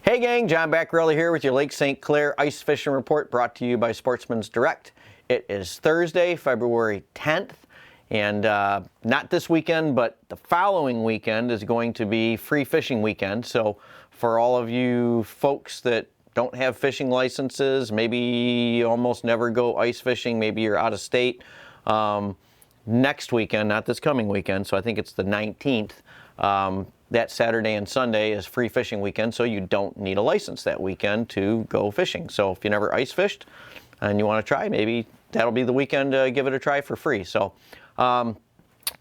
Hey gang, John Bacarella here with your Lake St. Clair Ice Fishing Report brought to you by Sportsmen's Direct. It is Thursday, February 10th, and not this weekend, but the following weekend is going to be free fishing weekend. So for all of you folks that don't have fishing licenses, maybe you almost never go ice fishing, maybe you're out of state, next weekend, not this coming weekend, so I think it's the 19th, that Saturday and Sunday is free fishing weekend, so you don't need a license that weekend to go fishing. So if you never ice fished and you want to try, maybe that'll be the weekend to give it a try for free. So now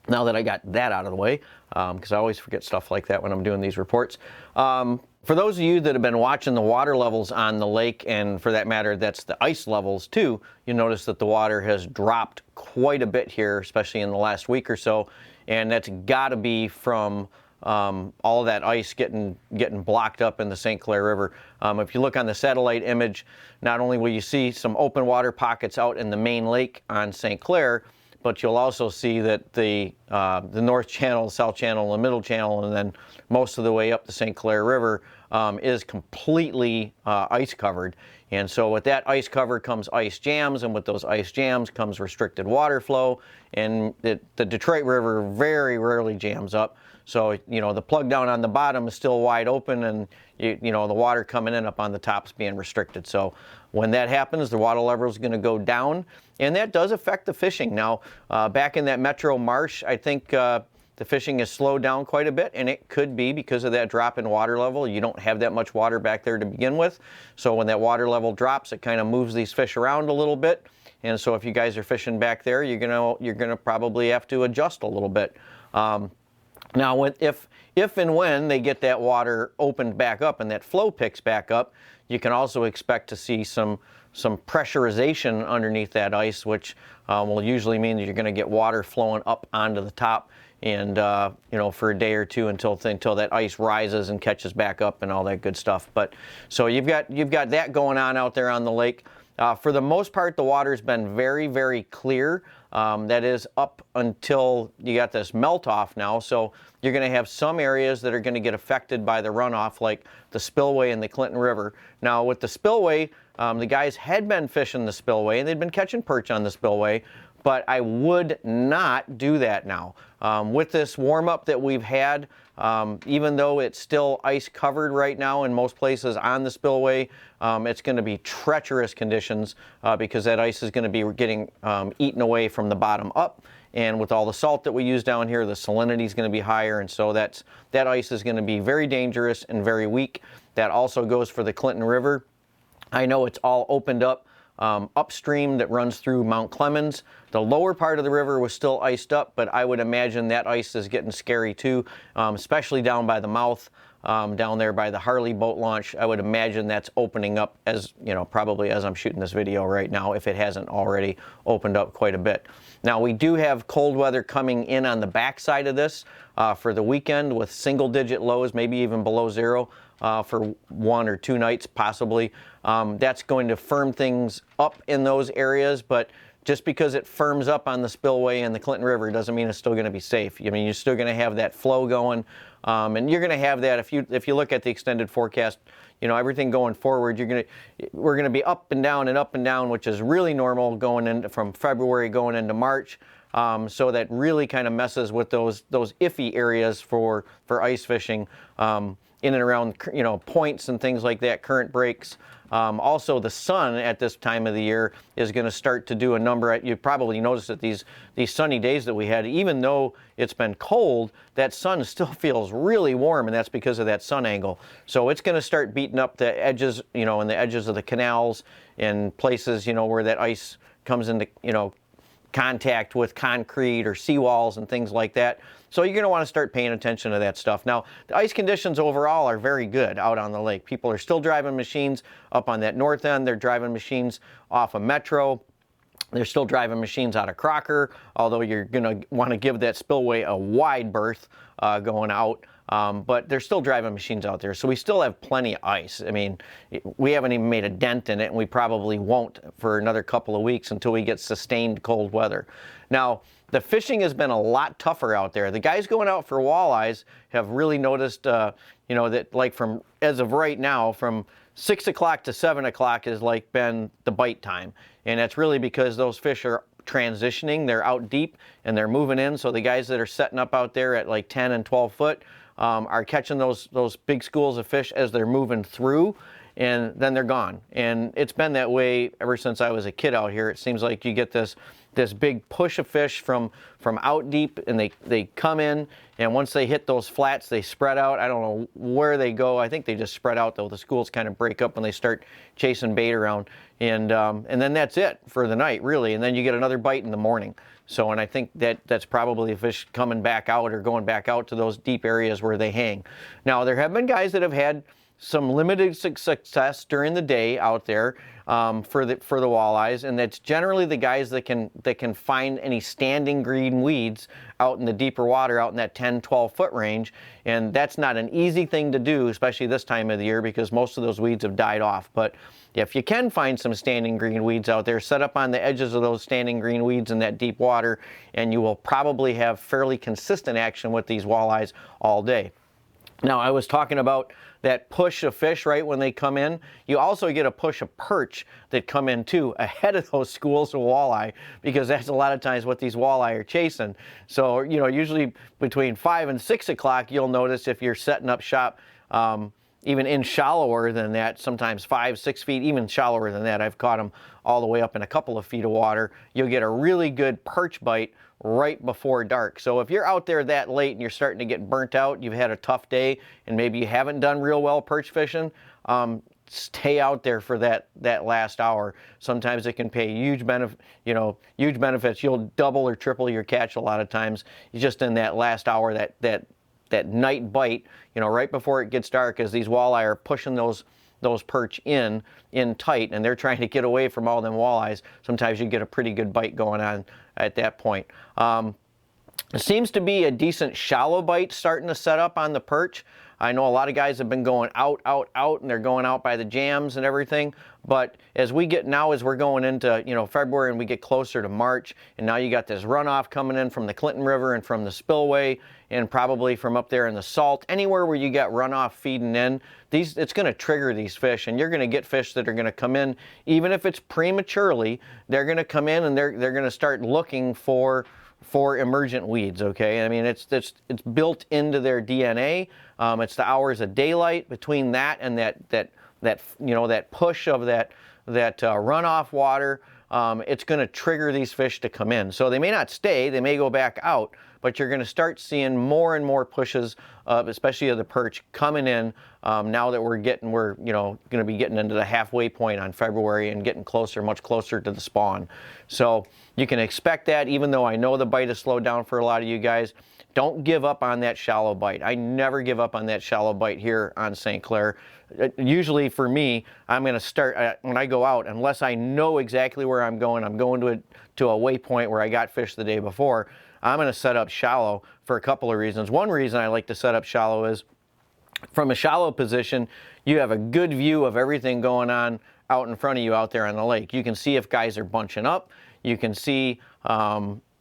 that I got that out of the way, because I always forget stuff like that when I'm doing these reports. For those of you that have been watching the water levels on the lake, and for that matter, that's the ice levels too, you notice that the water has dropped quite a bit here, especially in the last week or so, and that's got to be from all of that ice getting blocked up in the St. Clair River. If you look on the satellite image, not only will you see some open water pockets out in the main lake on St. Clair, but you'll also see that the North Channel, the South Channel, the Middle Channel, and then most of the way up the St. Clair River is completely ice covered. And so with that ice cover comes ice jams, and with those ice jams comes restricted water flow, and the Detroit River very rarely jams up. So, you know, the plug down on the bottom is still wide open, and, you know, the water coming in up on the top is being restricted. So when that happens, the water level is going to go down, and that does affect the fishing. Now, back in that metro marsh, I think the fishing has slowed down quite a bit, and it could be because of that drop in water level. You don't have that much water back there to begin with. So when that water level drops, it kind of moves these fish around a little bit. And so if you guys are fishing back there, you're gonna probably have to adjust a little bit. Now, if and when they get that water opened back up and that flow picks back up, you can also expect to see some pressurization underneath that ice, which will usually mean that you're going to get water flowing up onto the top, and you know, for a day or two until that ice rises and catches back up and all that good stuff. But so you've got that going on out there on the lake. For the most part, the water's been very, very clear. That is up until you got this melt off now. So you're going to have some areas that are going to get affected by the runoff, like the spillway in the Clinton River. Now with the spillway, the guys had been fishing the spillway and they'd been catching perch on the spillway, but I would not do that now. With this warm up that we've had, even though it's still ice covered right now in most places on the spillway, it's going to be treacherous conditions because that ice is going to be getting eaten away from the bottom up. And with all the salt that we use down here, the salinity is going to be higher, and so that ice is going to be very dangerous and very weak. That also goes for the Clinton River. I know it's all opened up upstream that runs through Mount Clemens. The lower part of the river was still iced up, but I would imagine that ice is getting scary too, especially down by the mouth, down there by the Harley boat launch. I would imagine that's opening up, as you know, probably as I'm shooting this video right now, if it hasn't already opened up quite a bit. Now we do have cold weather coming in on the backside of this for the weekend with single-digit lows, maybe even below zero. For 1 or 2 nights possibly. That's going to firm things up in those areas, but just because it firms up on the spillway and the Clinton River doesn't mean it's still going to be safe. I mean, you're still going to have that flow going, and you're going to have that if you look at the extended forecast. You know, everything going forward, we're going to be up and down, which is really normal going into from February going into March. So that really kind of messes with those iffy areas for ice fishing. In and around, you know, points and things like that, current breaks. Also, the sun at this time of the year is going to start to do a number. You probably noticed that these sunny days that we had, even though it's been cold, that sun still feels really warm, and that's because of that sun angle. So it's going to start beating up the edges, you know, and the edges of the canals and places, you know, where that ice comes into, you know, contact with concrete or seawalls and things like that. So you're going to want to start paying attention to that stuff. Now, the ice conditions overall are very good out on the lake. People are still driving machines up on that north end. They're driving machines off of Metro. They're still driving machines out of Crocker, although you're going to want to give that spillway a wide berth going out. But they're still driving machines out there, so we still have plenty of ice. I mean, we haven't even made a dent in it, and we probably won't for another couple of weeks until we get sustained cold weather. Now, the fishing has been a lot tougher out there. The guys going out for walleyes have really noticed, you know, that like from, as of right now, from 6 o'clock to 7 o'clock has like been the bite time. And that's really because those fish are transitioning, they're out deep and they're moving in. So the guys that are setting up out there at like 10 and 12 foot are catching those big schools of fish as they're moving through, and then they're gone. And it's been that way ever since I was a kid out here. It seems like you get this big push of fish from out deep, and they come in, and once they hit those flats, they spread out. I don't know where they go. I think they just spread out, though. The schools kind of break up when they start chasing bait around, and then that's it for the night, really. And then you get another bite in the morning. So, and I think that's probably fish coming back out or going back out to those deep areas where they hang. Now, there have been guys that have had some limited success during the day out there for the walleyes, and that's generally the guys that can find any standing green weeds out in the deeper water, out in that 10-12 foot range. And that's not an easy thing to do, especially this time of the year, because most of those weeds have died off. But if you can find some standing green weeds out there, set up on the edges of those standing green weeds in that deep water, and you will probably have fairly consistent action with these walleyes all day. Now, I was talking about that push of fish right when they come in. You also get a push of perch that come in too ahead of those schools of walleye, because that's a lot of times what these walleye are chasing. So, you know, usually between 5 and 6 o'clock, you'll notice if you're setting up shop, even in shallower than that, sometimes 5, 6 feet, even shallower than that. I've caught them all the way up in a couple of feet of water. You'll get a really good perch bite right before dark. So if you're out there that late and you're starting to get burnt out, you've had a tough day, and maybe you haven't done real well perch fishing, stay out there for that last hour. Sometimes it can pay huge benefits. You'll double or triple your catch a lot of times. It's just in that last hour, that night bite, you know, right before it gets dark, as these walleye are pushing those perch in tight, and they're trying to get away from all them walleyes. Sometimes you get a pretty good bite going on at that point. It seems to be a decent shallow bite starting to set up on the perch. I know a lot of guys have been going out, and they're going out by the jams and everything. But as we're going into, you know, February, and we get closer to March, and now you got this runoff coming in from the Clinton River and from the spillway, and probably from up there in the Salt, anywhere where you got runoff feeding in, it's going to trigger these fish, and you're going to get fish that are going to come in, even if it's prematurely. They're going to come in, and they're going to start looking for emergent weeds. Okay, I mean, it's built into their DNA. It's the hours of daylight between that and that push of that runoff water. It's going to trigger these fish to come in. So they may not stay, they may go back out, but you're going to start seeing more and more pushes, especially of the perch, coming in now that we're going to be getting into the halfway point on February and getting closer, much closer to the spawn. So you can expect that, even though I know the bite has slowed down for a lot of you guys. Don't give up on that shallow bite. I never give up on that shallow bite here on St. Clair. Usually for me, I'm going to start, when I go out, unless I know exactly where I'm going to a waypoint where I got fish the day before, I'm going to set up shallow for a couple of reasons. One reason I like to set up shallow is, from a shallow position, you have a good view of everything going on out in front of you out there on the lake. You can see if guys are bunching up. You can see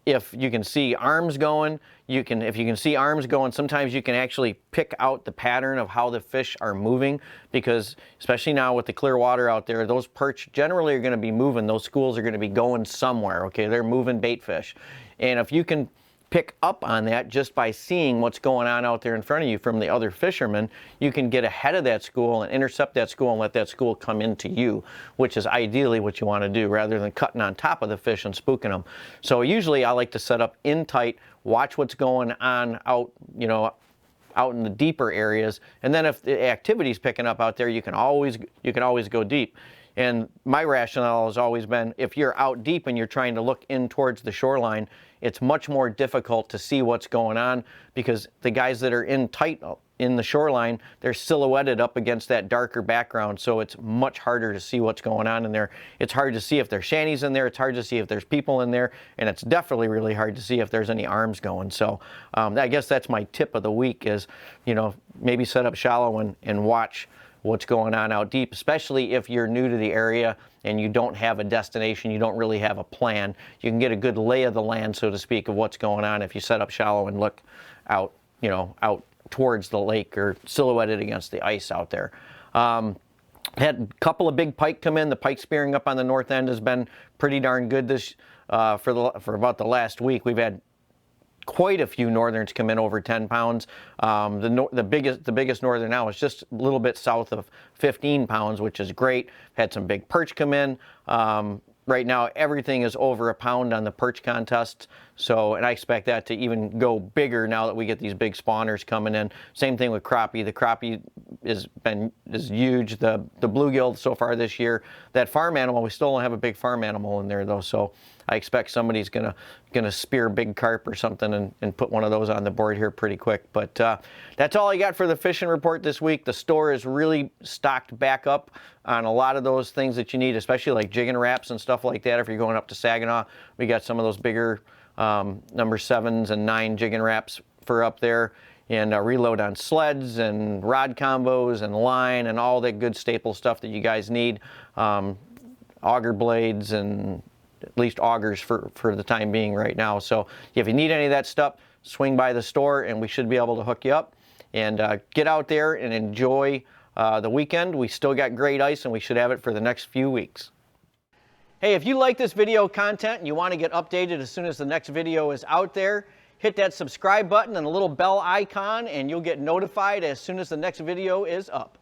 if you can see arms going. If you can see arms going, sometimes you can actually pick out the pattern of how the fish are moving, because especially now with the clear water out there, those perch generally are going to be moving. Those schools are going to be going somewhere. Okay, they're moving bait fish, and if you can pick up on that just by seeing what's going on out there in front of you from the other fishermen, you can get ahead of that school and intercept that school and let that school come into you, which is ideally what you want to do, rather than cutting on top of the fish and spooking them. So usually I like to set up in tight, watch what's going on out in the deeper areas, and then if the activity's picking up out there, you can always go deep. And my rationale has always been, if you're out deep and you're trying to look in towards the shoreline, it's much more difficult to see what's going on, because the guys that are in tight in the shoreline, they're silhouetted up against that darker background, so it's much harder to see what's going on in there. It's hard to see if there's shanties in there, it's hard to see if there's people in there, and it's definitely really hard to see if there's any arms going. So I guess that's my tip of the week is, maybe set up shallow and watch what's going on out deep, especially if you're new to the area and you don't have a destination, you don't really have a plan. You can get a good lay of the land, so to speak, of what's going on if you set up shallow and look out, you know, out towards the lake or silhouetted against the ice out there. Had a couple of big pike come in. The pike spearing up on the north end has been pretty darn good this for about the last week. We've had quite a few northerns come in over 10 pounds. The biggest northern now is just a little bit south of 15 pounds, which is great. Had some big perch come in. Right now, everything is over a pound on the perch contests. So, and I expect that to even go bigger now that we get these big spawners coming in. Same thing with crappie. The crappie is huge. The bluegill so far this year. That farm animal, we still don't have a big farm animal in there though. So I expect somebody's gonna spear big carp or something and put one of those on the board here pretty quick. But that's all I got for the fishing report this week. The store is really stocked back up on a lot of those things that you need, especially like jigging wraps and stuff like that. If you're going up to Saginaw, we got some of those bigger number 7s and 9 jigging wraps for up there, and reload on sleds and rod combos and line and all that good staple stuff that you guys need. Auger blades and at least augers for the time being right now. So if you need any of that stuff, swing by the store and we should be able to hook you up. And get out there and enjoy the weekend. We still got great ice and we should have it for the next few weeks. Hey, if you like this video content and you want to get updated as soon as the next video is out there, hit that subscribe button and the little bell icon and you'll get notified as soon as the next video is up.